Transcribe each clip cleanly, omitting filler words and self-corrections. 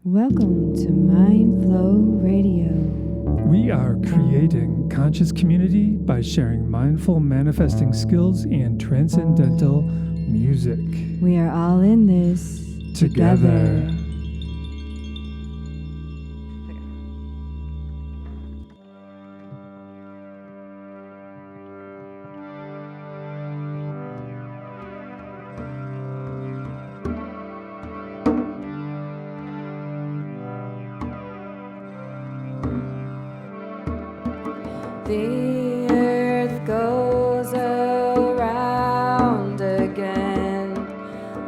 Welcome to Mindflow Radio. We are creating conscious community by sharing mindful manifesting skills and transcendental music. We are all in this together. The earth goes around again,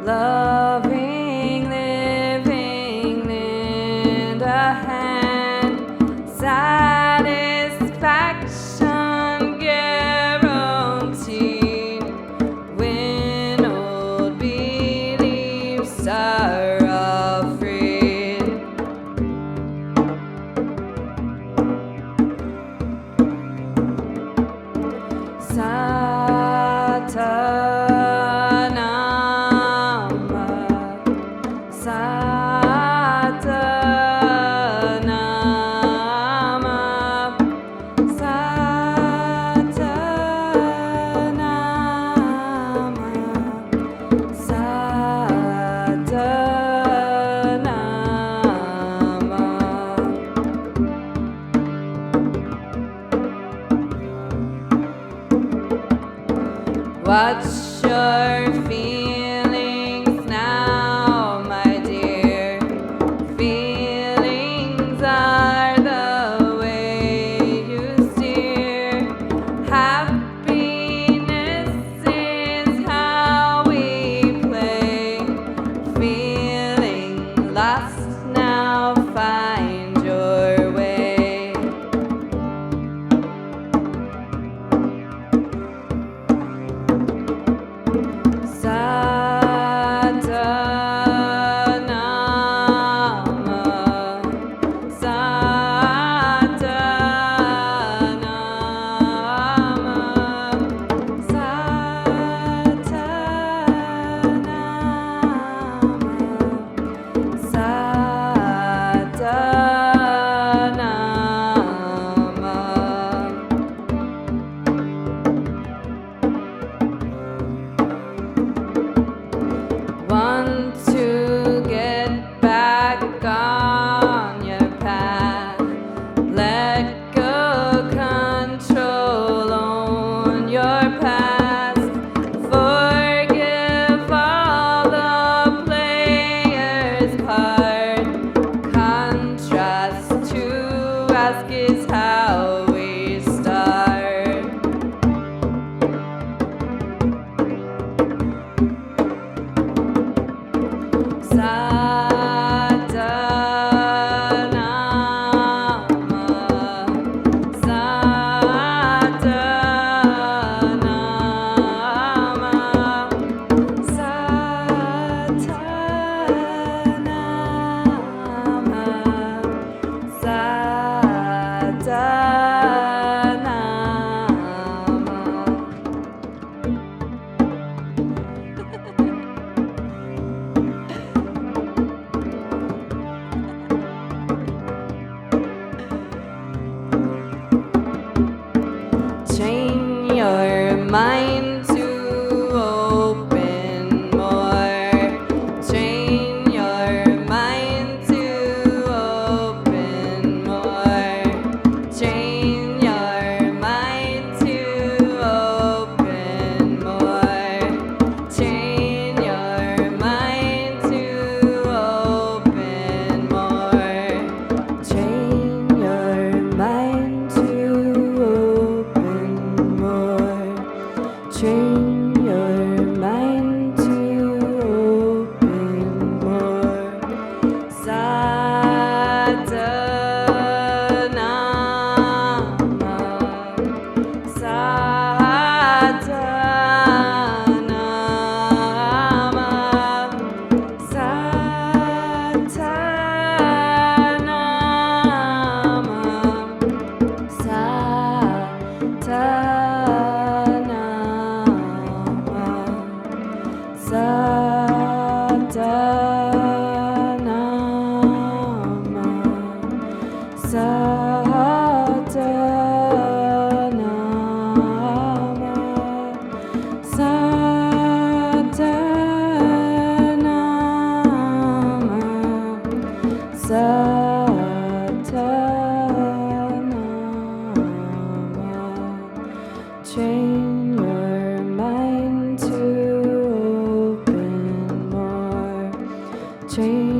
loving, living in a hand, satisfaction guaranteed, when old beliefs are all freed. What's your feelings now, my dear? Feelings are the way you steer. Happiness is how we play. Feeling lost now, find your way. Sa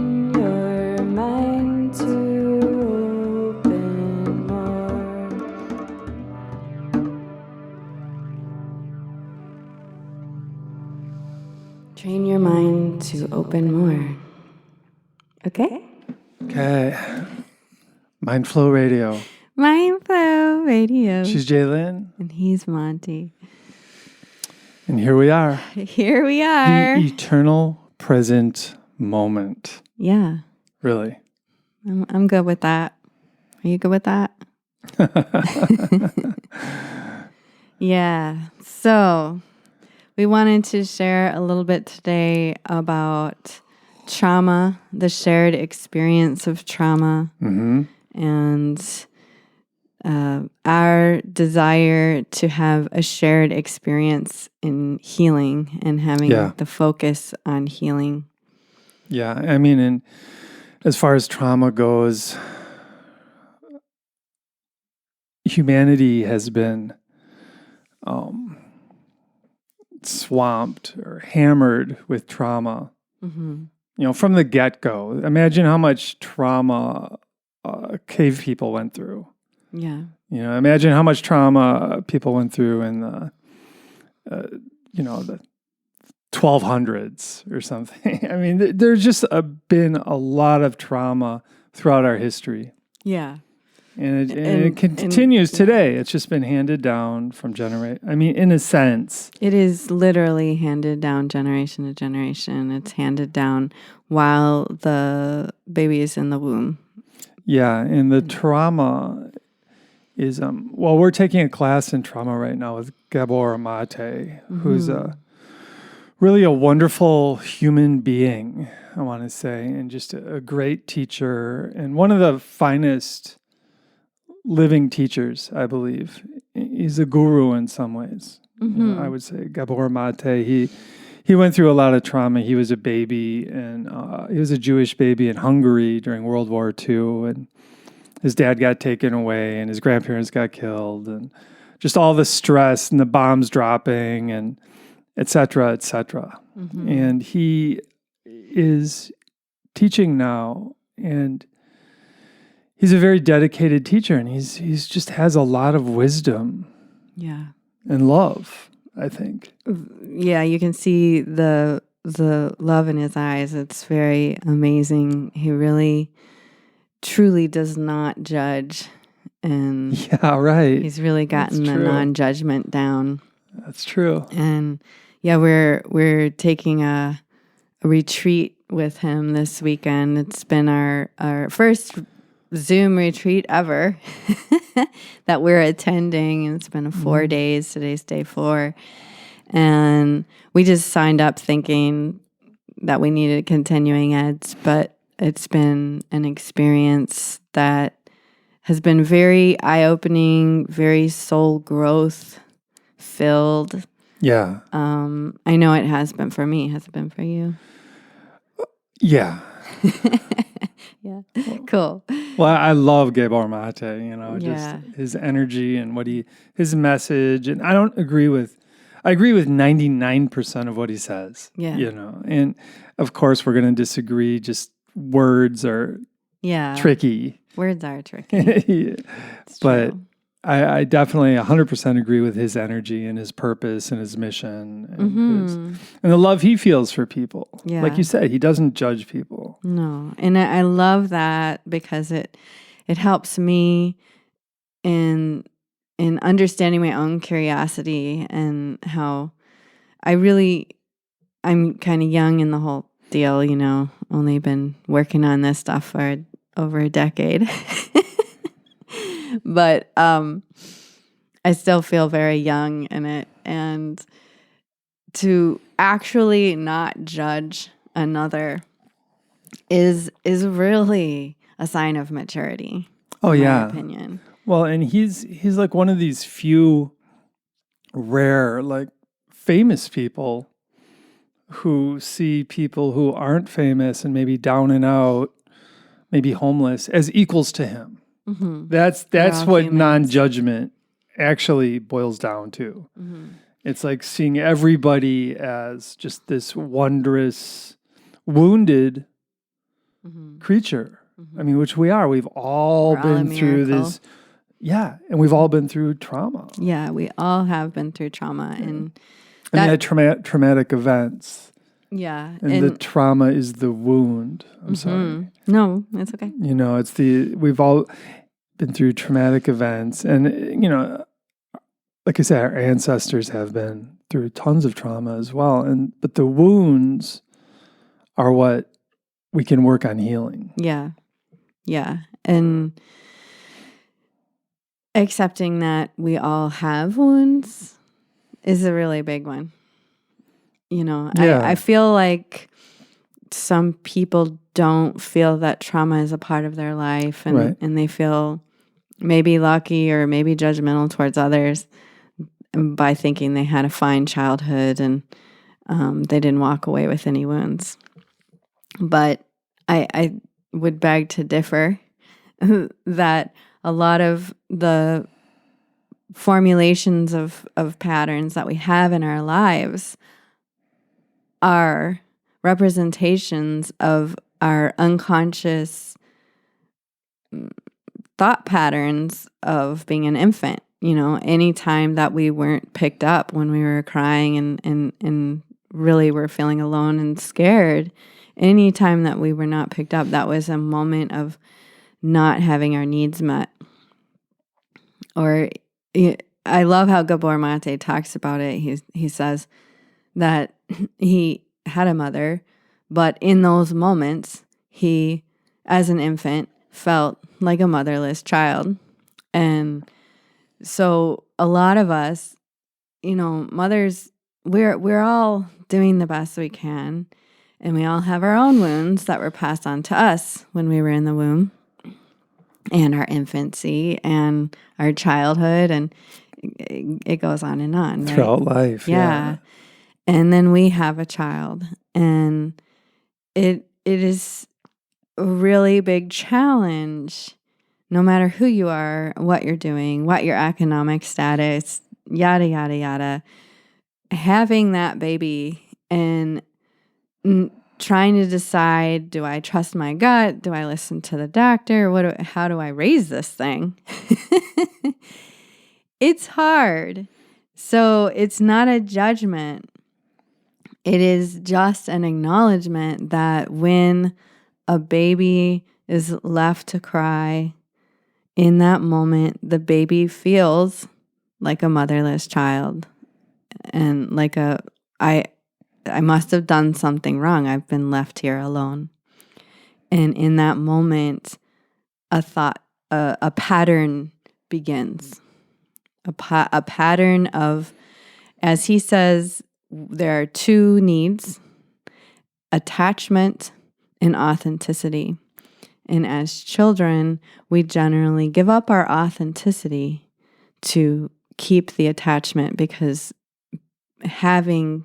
Train your mind to open more. Train your mind to open more. Okay? Okay. Mindflow Radio. Mindflow Radio. She's Jaylyn. And he's Monte. And here we are. Here we are. The eternal present moment. Yeah. Really. I'm good with that. Are you good with that? Yeah. So we wanted to share a little bit today about trauma, the shared experience of trauma, and our desire to have a shared experience in healing and having the focus on healing. Yeah. I mean, and as far as trauma goes, humanity has been swamped or hammered with trauma. Mm-hmm. You know, from the get-go. Imagine how much trauma cave people went through. Yeah. You know, imagine how much trauma people went through in the, the 1200s or something. I mean, there's just been a lot of trauma throughout our history. Yeah. And it continues today. It's just been handed down from generation. I mean, in a sense. It is literally handed down generation to generation. It's handed down while the baby is in the womb. Yeah, and the trauma is, we're taking a class in trauma right now with Gabor Mate, who's really a wonderful human being, I want to say, and just a great teacher and one of the finest living teachers, I believe. He's a guru in some ways. You know, I would say Gabor Mate, he went through a lot of trauma. He was a baby, and he was a Jewish baby in Hungary during World War II, and his dad got taken away, and his grandparents got killed, and just all the stress and the bombs dropping, and et cetera, et cetera. And he is teaching now, and he's a very dedicated teacher, and he's just has a lot of wisdom, and love, I think. Yeah, you can see the love in his eyes. It's very amazing. He really, truly does not judge, and he's really gotten the non-judgment down. That's true. And yeah, we're taking a retreat with him this weekend. It's been our first Zoom retreat ever that we're attending, and it's been 4 days. Today's day 4, and we just signed up thinking that we needed continuing eds, but it's been an experience that has been very eye-opening, very soul growth filled. Yeah. I know it has been for me. Has it been for you? Yeah. Yeah. Cool. Well, I love Gabor Mate, just his energy and his message. And I agree with 99% of what he says. Yeah. And of course we're going to disagree. Just words are tricky. Words are tricky. But true. I definitely 100% agree with his energy and his purpose and his mission and the love he feels for people. Yeah. Like you said, he doesn't judge people. No. And I love that because it helps me in understanding my own curiosity and how I'm kind of young in the whole deal, only been working on this stuff for over a decade. But I still feel very young in it, and to actually not judge another is really a sign of maturity. Oh, in yeah. my opinion. Well, and he's like one of these few rare, like famous people who see people who aren't famous and maybe down and out, maybe homeless, as equals to him. Mm-hmm. That's what humans. Non-judgment actually boils down to. Mm-hmm. It's like seeing everybody as just this wondrous, wounded creature. I mean, which we are. We've all been through this. Yeah. And we've all been through trauma. Yeah. We all have been through trauma. And traumatic events. Yeah. And the trauma is the wound. I'm sorry. No, it's okay. We've all been through traumatic events. And, like I said, our ancestors have been through tons of trauma as well. But the wounds are what we can work on healing. Yeah. Yeah. And accepting that we all have wounds is a really big one. I feel like some people don't feel that trauma is a part of their life, and they feel maybe lucky or maybe judgmental towards others by thinking they had a fine childhood and they didn't walk away with any wounds. But I would beg to differ that a lot of the formulations of patterns that we have in our lives are representations of our unconscious thought patterns of being an infant. Any time that we weren't picked up when we were crying and really were feeling alone and scared, any time that we were not picked up, that was a moment of not having our needs met. Or I love how Gabor Mate talks about it. He says that he had a mother, but in those moments, he, as an infant, felt like a motherless child. And so a lot of us, mothers, we're all doing the best we can, and we all have our own wounds that were passed on to us when we were in the womb, and our infancy, and our childhood, and it goes on and on. Throughout life. Yeah. And then we have a child, and it is a really big challenge, no matter who you are, what you're doing, what your economic status, yada, yada, yada. Having that baby and trying to decide, do I trust my gut? Do I listen to the doctor? How do I raise this thing? It's hard. So it's not a judgment. It is just an acknowledgement that when a baby is left to cry, in that moment, the baby feels like a motherless child, and like I must have done something wrong. I've been left here alone. And in that moment, a pattern begins. A pattern of, as he says, there are two needs: attachment and authenticity. And as children, we generally give up our authenticity to keep the attachment, because having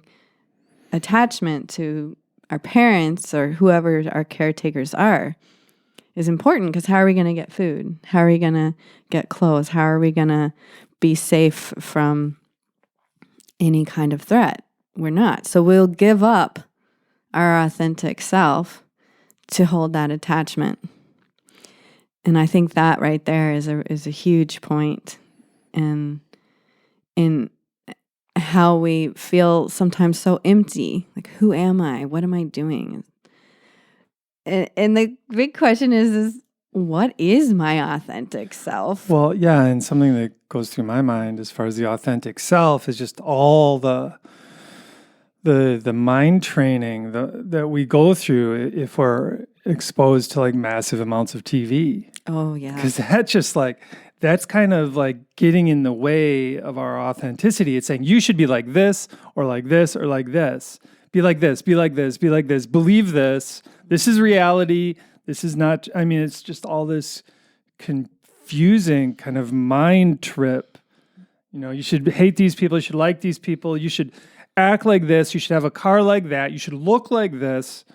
attachment to our parents or whoever our caretakers are is important, because how are we going to get food? How are we going to get clothes? How are we going to be safe from any kind of threat? We're not. So we'll give up our authentic self to hold that attachment. And I think that right there is a huge point in how we feel sometimes so empty. Like, who am I? What am I doing? And the big question is what is my authentic self? Well, yeah, and something that goes through my mind as far as the authentic self is just all the mind training that we go through if we're exposed to like massive amounts of TV. Oh, yeah. Because that's kind of like getting in the way of our authenticity. It's saying you should be like this or like this or like this. Be like this, be like this, be like this. Believe this. This is reality. This is not, it's just all this confusing kind of mind trip. You should hate these people. You should like these people. You should act like this. You should have a car like that. You should look like this.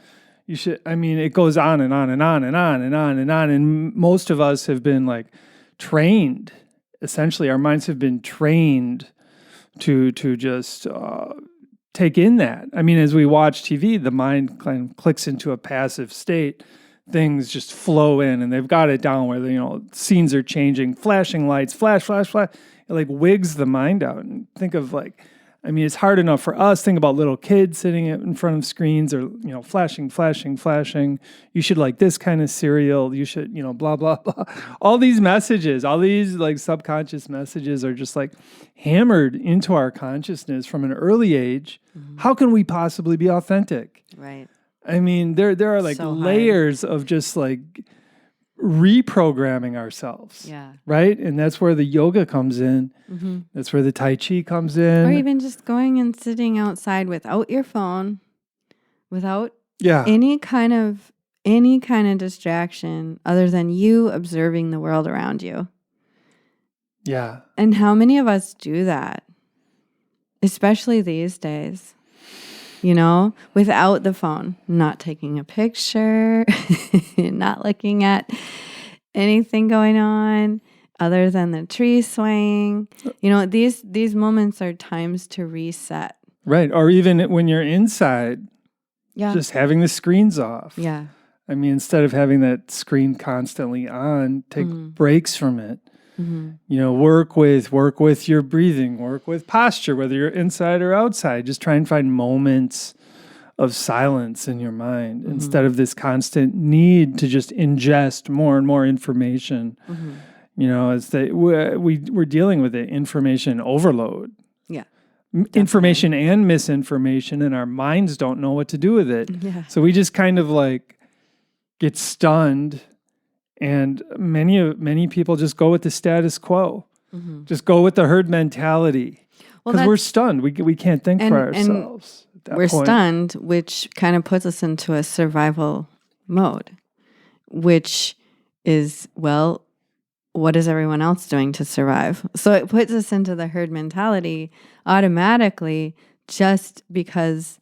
You should, it goes on and on and on and on and on and on. And most of us have been like trained. Essentially, our minds have been trained to just take in that. As we watch TV, the mind kind of clicks into a passive state things just flow in, and they've got it down where scenes are changing, flashing lights, flash, flash, flash. It like wigs the mind out. And think of it's hard enough for us. Think about little kids sitting in front of screens or, flashing, flashing, flashing. You should like this kind of cereal. You should, blah, blah, blah. All these messages, all these like subconscious messages are just like hammered into our consciousness from an early age. Mm-hmm. How can we possibly be authentic? Right. I mean, there are like so layers of just like reprogramming ourselves. Yeah. Right? And that's where the yoga comes in. Mm-hmm. That's where the Tai Chi comes in. Or even just going and sitting outside without your phone, without any kind of distraction other than you observing the world around you. Yeah. And how many of us do that? Especially these days. Without the phone, not taking a picture, not looking at anything going on other than the tree swaying. These moments are times to reset. Right. Or even when you're inside, just having the screens off. Yeah. I mean, instead of having that screen constantly on, take breaks from it. Mm-hmm. Work with your breathing, work with posture, whether you're inside or outside. Just try and find moments of silence in your mind instead of this constant need to just ingest more and more information. Mm-hmm. We're dealing with the information overload. Yeah. Information and misinformation, and our minds don't know what to do with it. Yeah. So we just kind of like get stunned. And many people just go with the status quo, just go with the herd mentality because we're stunned. We can't think for ourselves. We're stunned, which kind of puts us into a survival mode, which is, what is everyone else doing to survive? So it puts us into the herd mentality automatically just because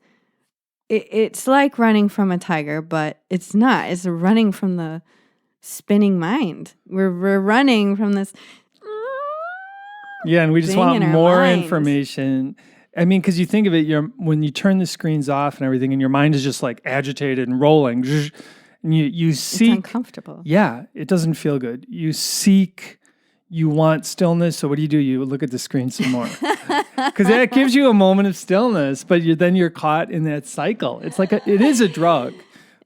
it's like running from a tiger, but it's not. It's running from the spinning mind. We're running from this. Yeah, and we just want more information. I mean, because you think of it, when you turn the screens off and everything, and your mind is just like agitated and rolling, and you seek. It's uncomfortable. Yeah, it doesn't feel good. You want stillness, so what do? You look at the screen some more. Because that gives you a moment of stillness, but then you're caught in that cycle. It's like it is a drug.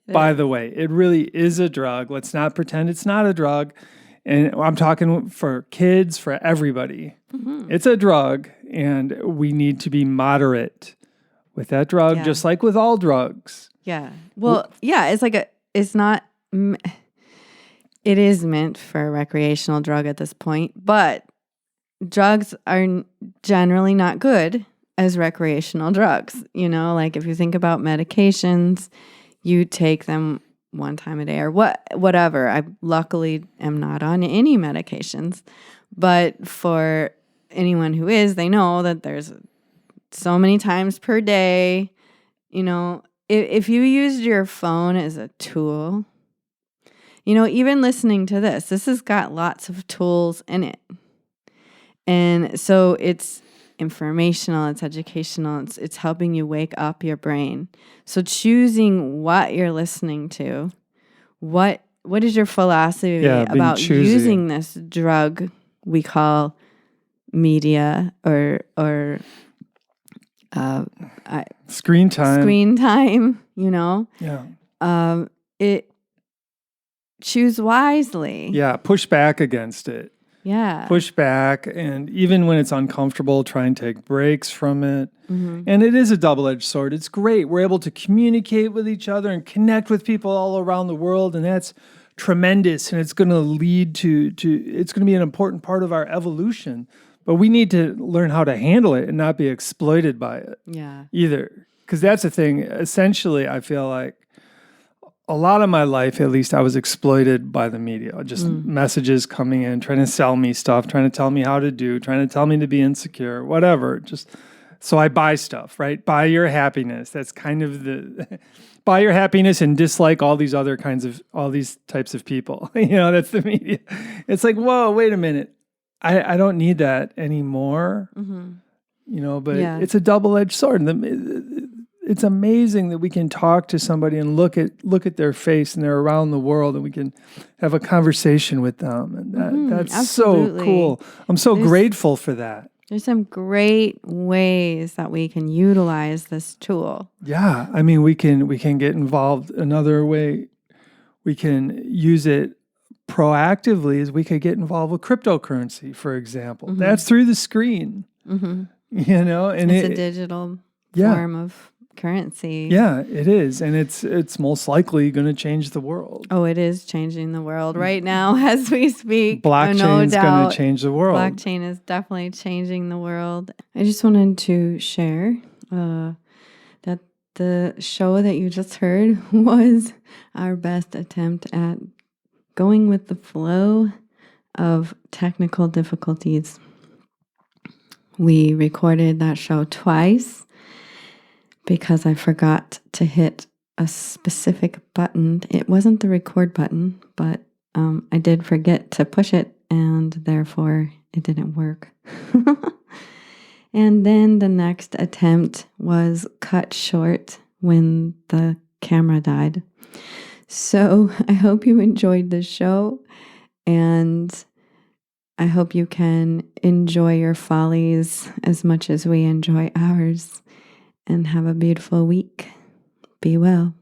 By the way, it really is a drug. Let's not pretend it's not a drug. And I'm talking for kids, for everybody. Mm-hmm. It's a drug, and we need to be moderate with that drug, just like with all drugs. Yeah. Well, it's not, it is meant for a recreational drug at this point, but drugs are generally not good as recreational drugs. Like if you think about medications, you take them one time a day or whatever. I luckily am not on any medications, but for anyone who is, they know that there's so many times per day. If you used your phone as a tool, even listening to this has got lots of tools in it. And so it's informational, it's educational, it's helping you wake up your brain. So choosing what you're listening to, what is your philosophy about using this drug we call media or screen time, Yeah. It choose wisely. Yeah, push back against it. Yeah. Push back, and even when it's uncomfortable, try and take breaks from it. Mm-hmm. And it is a double-edged sword. It's great. We're able to communicate with each other and connect with people all around the world, and that's tremendous, and it's going to lead to it's going to be an important part of our evolution. But we need to learn how to handle it and not be exploited by it. Yeah. Either. Because that's the thing. Essentially, I feel like a lot of my life, at least, I was exploited by the media. Just messages coming in, trying to sell me stuff, trying to tell me how to do, trying to tell me to be insecure, whatever. So I buy stuff, right? Buy your happiness. That's kind of the buy your happiness and dislike all these types of people. That's the media. It's like, whoa, wait a minute. I don't need that anymore. Mm-hmm. But it's a double-edged sword. it's amazing that we can talk to somebody and look at their face and they're around the world and we can have a conversation with them. And that's absolutely. so cool. I'm so grateful for that. There's some great ways that we can utilize this tool. Yeah. I mean, we can get involved. Another way we can use it proactively is we could get involved with cryptocurrency, for example. That's through the screen. And it's a digital form of currency. Yeah, it is. And it's most likely going to change the world. Oh, it is changing the world right now as we speak. Blockchain is going to change the world. Blockchain is definitely changing the world. I just wanted to share that the show that you just heard was our best attempt at going with the flow of technical difficulties. We recorded that show twice because I forgot to hit a specific button. It wasn't the record button, but I did forget to push it, and therefore it didn't work. And then the next attempt was cut short when the camera died. So I hope you enjoyed the show, and I hope you can enjoy your follies as much as we enjoy ours, and have a beautiful week. Be well.